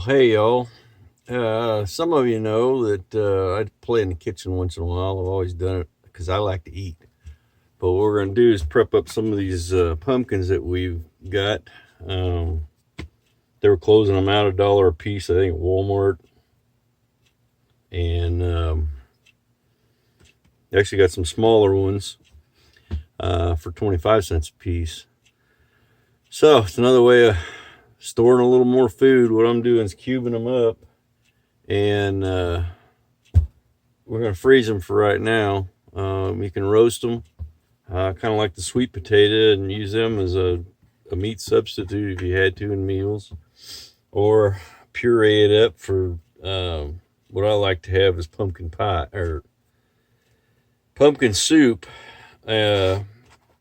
Hey y'all. Some of you know that I play in the kitchen once in a while. I've always done it because I like to eat. But what we're going to do is prep up some of these pumpkins that we've got. Um, they were closing them out $1 a piece, I think, at Walmart. And they actually got some smaller ones for 25 cents a piece. So it's another way of storing a little more food. What I'm doing is cubing them up. And we're going to freeze them for right now. You can roast them, kind of like the sweet potato, and use them as a meat substitute if you had to in meals, or puree it up for what I like to have is pumpkin pie or pumpkin soup, and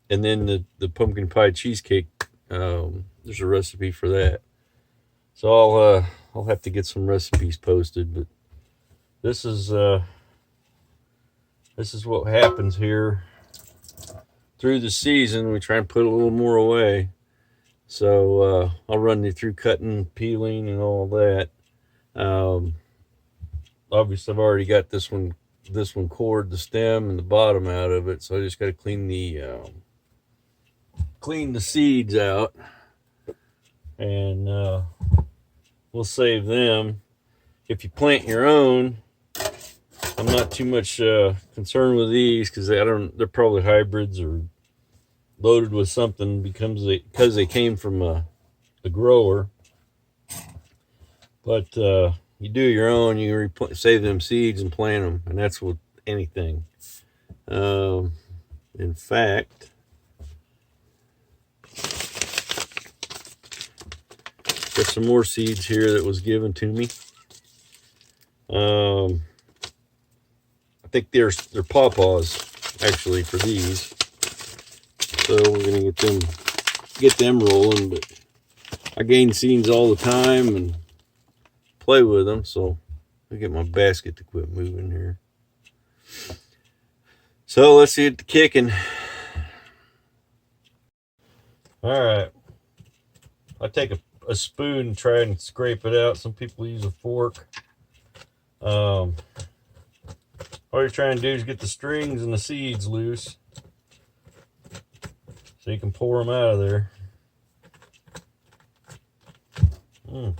then the pumpkin pie cheesecake. There's a recipe for that, so I'll have to get some recipes posted. But this is what happens here through the season. We try and put a little more away. So I'll run you through cutting, peeling, and all that. Um, Obviously, I've already got this one cored, the stem and the bottom out of it. So I just got to clean the seeds out, and we'll save them. If you plant your own, I'm not too much concerned with these because they're probably hybrids or loaded with something because they came from a grower. But you do your own, you save them seeds and plant them, and that's with anything. In fact, got some more seeds here that was given to me. I think they're pawpaws actually for these, so we're gonna get them rolling. But I gain seeds all the time and play with them, so I get my basket to quit moving here. So let's get the kicking. All right, I take a spoon and try and scrape it out. Some people use a fork. All you're trying to do is get the strings and the seeds loose so you can pour them out of there. I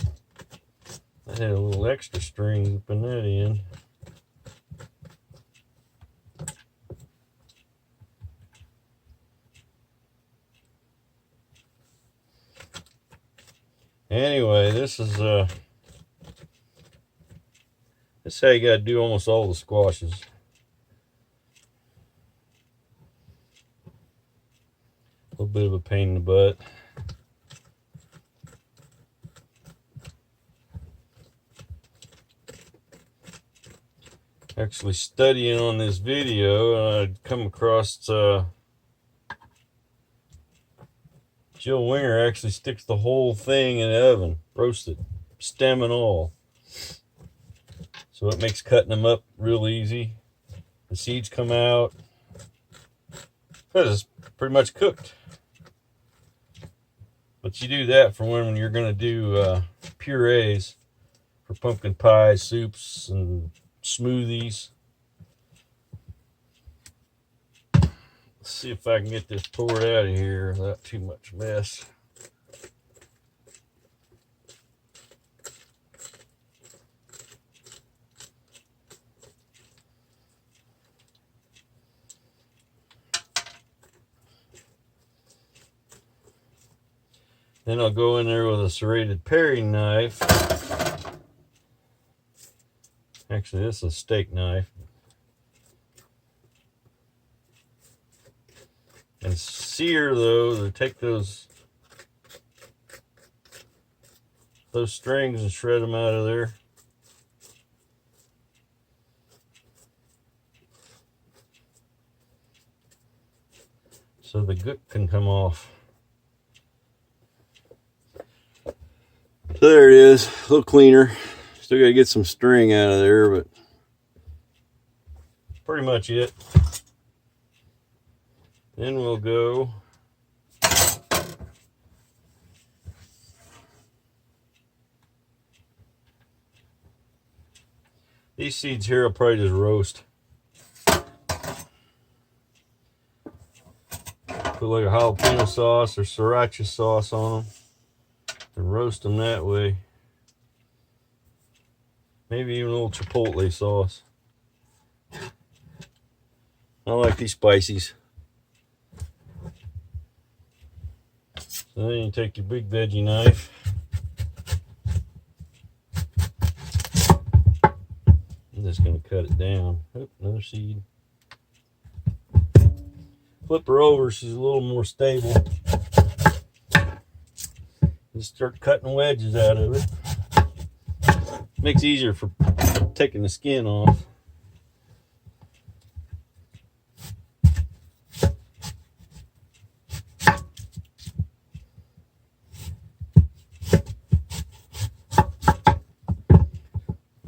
had a little extra string up in that end. Anyway, this is how you gotta do almost all the squashes. A little bit of a pain in the butt. Actually studying on this video, I'd come across Jill Winger actually sticks the whole thing in the oven, roasted, stem and all. So it makes cutting them up real easy. The seeds come out because it's pretty much cooked. But you do that for when you're going to do purees for pumpkin pie, soups, and smoothies. Let's see if I can get this poured out of here without too much mess. Then I'll go in there with a serrated paring knife. Actually, this is a steak knife. And sear those, or take those strings and shred them out of there. So the gook can come off. So there it is, a little cleaner. Still gotta get some string out of there, but pretty much it. Then we'll go These seeds here I'll probably just roast. Put like a jalapeno sauce or sriracha sauce on them and roast them that way. Maybe even a little chipotle sauce. I like these spices. So then you take your big veggie knife. I'm just going to cut it down. Oop, another seed. Flip her over, she's a little more stable. Just start cutting wedges out of it. Makes it easier for taking the skin off.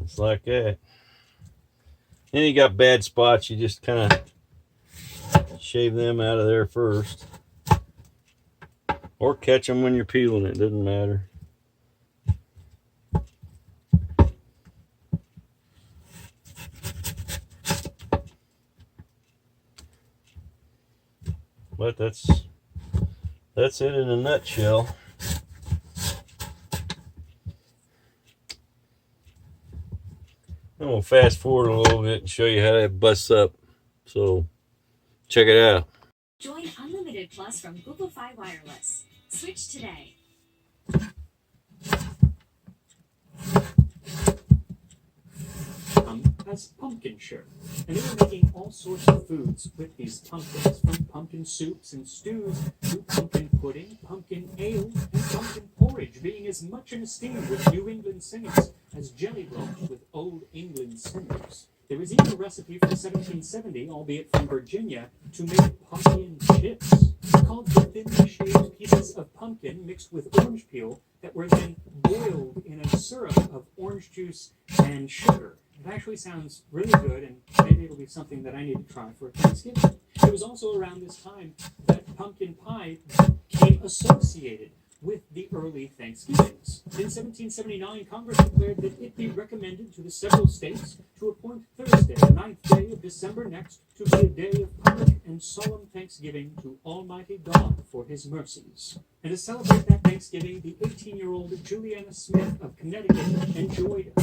Just like that. Then you got bad spots, you just kind of shave them out of there first. Or catch them when you're peeling it, doesn't matter. But that's it in a nutshell. I'm gonna fast forward a little bit and show you how that busts up. So check it out. Join Unlimited Plus from Google Fi Wireless. Switch today. Has pumpkin sugar, and they were making all sorts of foods with these pumpkins, from pumpkin soups and stews to pumpkin pudding, pumpkin ale, and pumpkin porridge being as much in esteem with New England saints as jelly rolls with Old England sinners. There was even a recipe from 1770, albeit from Virginia, to make pumpkin chips, called the thinly shaved pieces of pumpkin mixed with orange peel that were then boiled in a syrup of orange juice and sugar. It actually sounds really good, and maybe it'll be something that I need to try for Thanksgiving. It was also around this time that pumpkin pie became associated with the early Thanksgivings. In 1779, Congress declared that it be recommended to the several states to appoint Thursday, the 9th day of December next, to be a day of public and solemn thanksgiving to Almighty God for his mercies. And to celebrate that Thanksgiving, the 18-year-old Juliana Smith of Connecticut enjoyed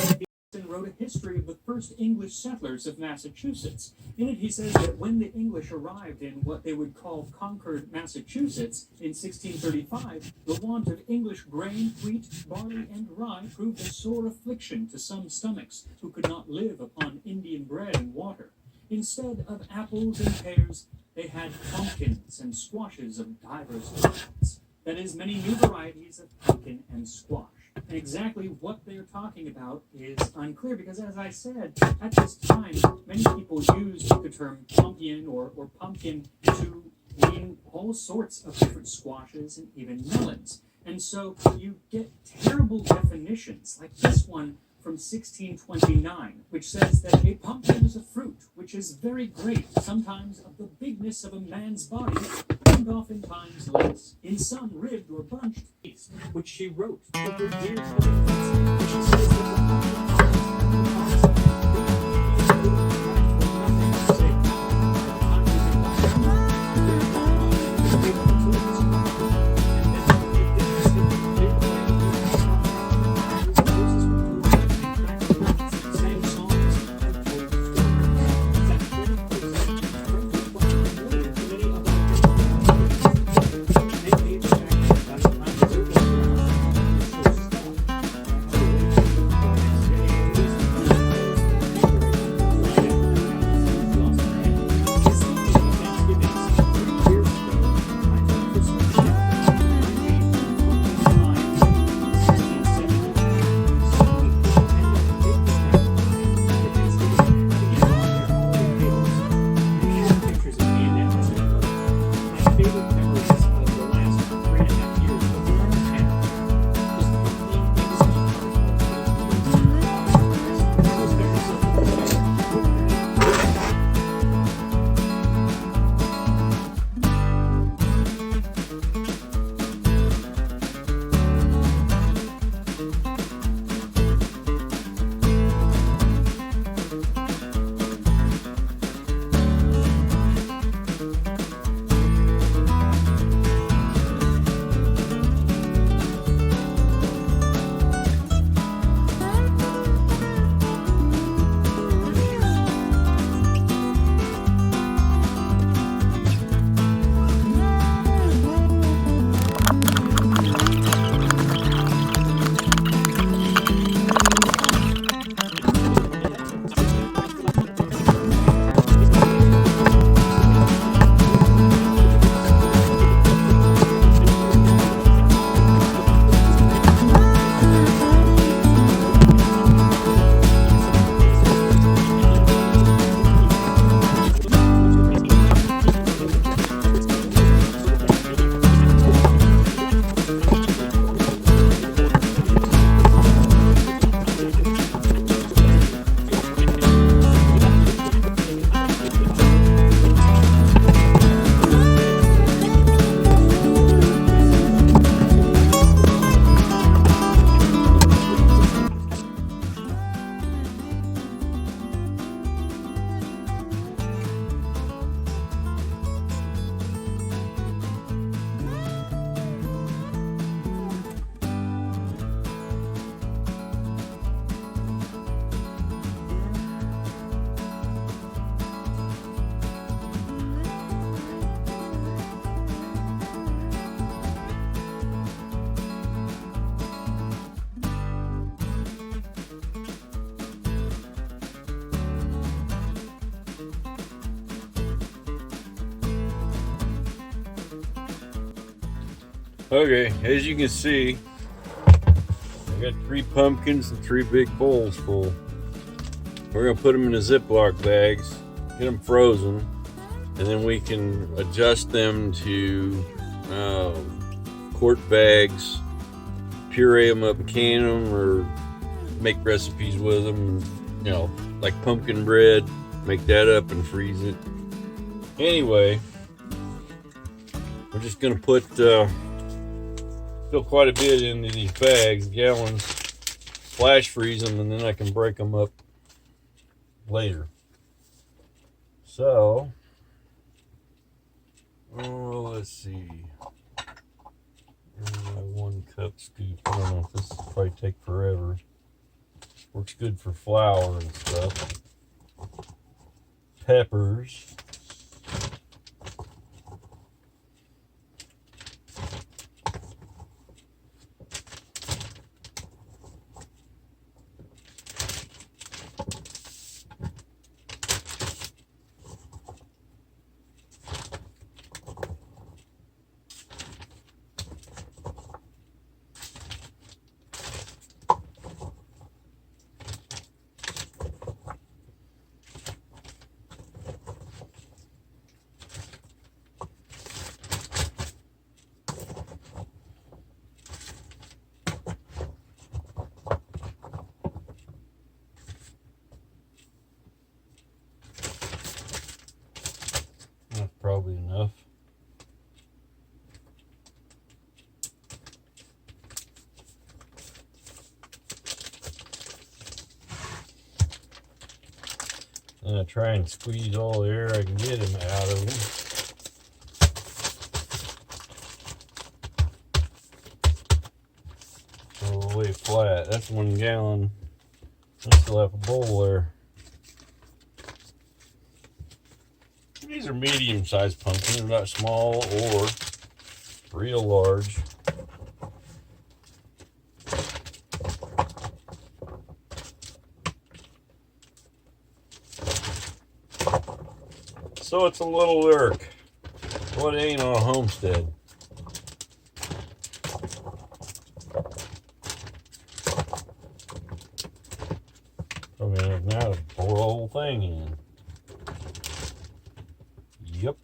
and wrote a history of the first English settlers of Massachusetts. In it, he says that when the English arrived in what they would call Concord, Massachusetts, in 1635, the want of English grain, wheat, barley, and rye proved a sore affliction to some stomachs who could not live upon Indian bread and water. Instead of apples and pears, they had pumpkins and squashes of divers kinds. That is, many new varieties of pumpkin and squash. And exactly what they're talking about is unclear because, as I said, at this time, many people used the term pumpkin or pumpkin to mean all sorts of different squashes and even melons. And so you get terrible definitions like this one from 1629, which says that a pumpkin is a fruit which is very great, sometimes of the bigness of a man's body, and oftentimes less, in some ribbed or bunched piece, which she wrote to her dear cousin, which she says that Okay, as you can see, I got 3 pumpkins and 3 big bowls full. We're gonna put them in the Ziploc bags, get them frozen, and then we can adjust them to quart bags, puree them up and can them, or make recipes with them. You know, like pumpkin bread, make that up and freeze it. Anyway, we're just gonna put still quite a bit into these bags, gallons, flash freeze them, and then I can break them up later. So, let's see. My 1 cup scoop. I don't know if this will probably take forever. Works good for flour and stuff. Peppers. That's probably enough. And I try and squeeze all the air I can get him out of them. All the way flat. That's 1 gallon. I still have a bowl there. These are medium-sized pumpkins. They're not small or real large. So it's a little work. What ain't on a homestead? Okay, now to pour the whole thing in. Yep.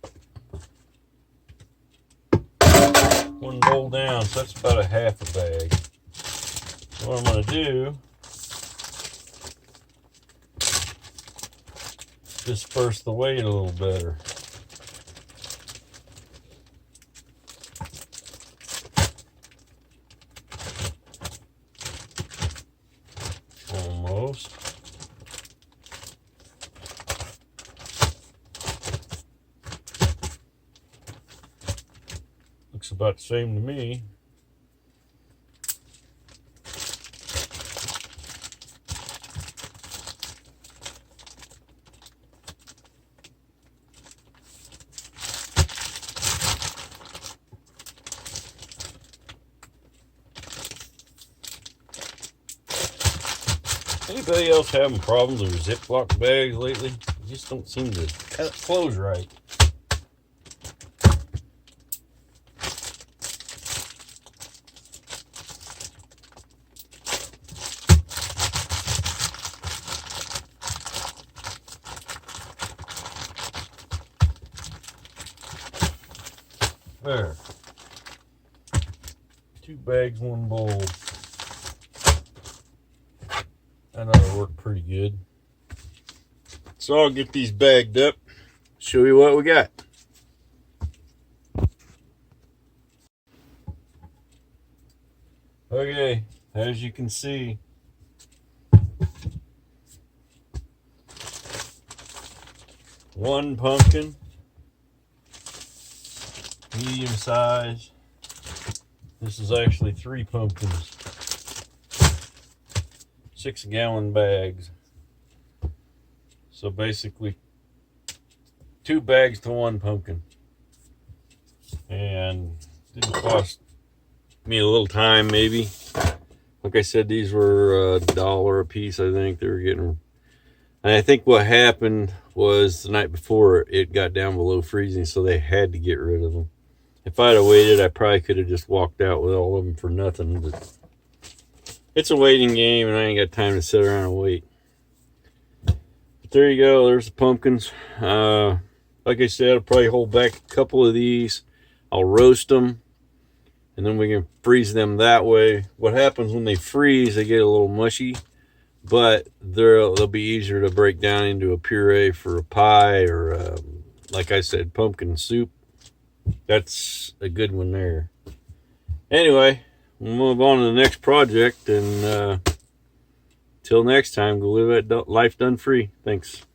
1 bowl down, so that's about a half a bag. So what I'm going to do, disperse the weight a little better. Almost. Looks about the same to me. Anybody else having problems with Ziploc bags lately? They just don't seem to close right. There. 2 bags, 1 bowl. That ought to work pretty good. So I'll get these bagged up, show you what we got. Okay, as you can see, one pumpkin, medium size. This is actually 3 pumpkins. 6-gallon bags. So basically 2 bags to 1 pumpkin. And didn't cost me a little time maybe. Like I said, these were $1 a piece. I think they were getting. And I think what happened was the night before it got down below freezing, so they had to get rid of them. If I'd have waited, I probably could have just walked out with all of them for nothing. But it's a waiting game, and I ain't got time to sit around and wait. But there you go. There's the pumpkins. Like I said, I'll probably hold back a couple of these. I'll roast them, and then we can freeze them that way. What happens when they freeze, they get a little mushy, but they'll be easier to break down into a puree for a pie or, like I said, pumpkin soup. That's a good one there. Anyway, we'll move on to the next project, and till next time, go live that life done free. Thanks.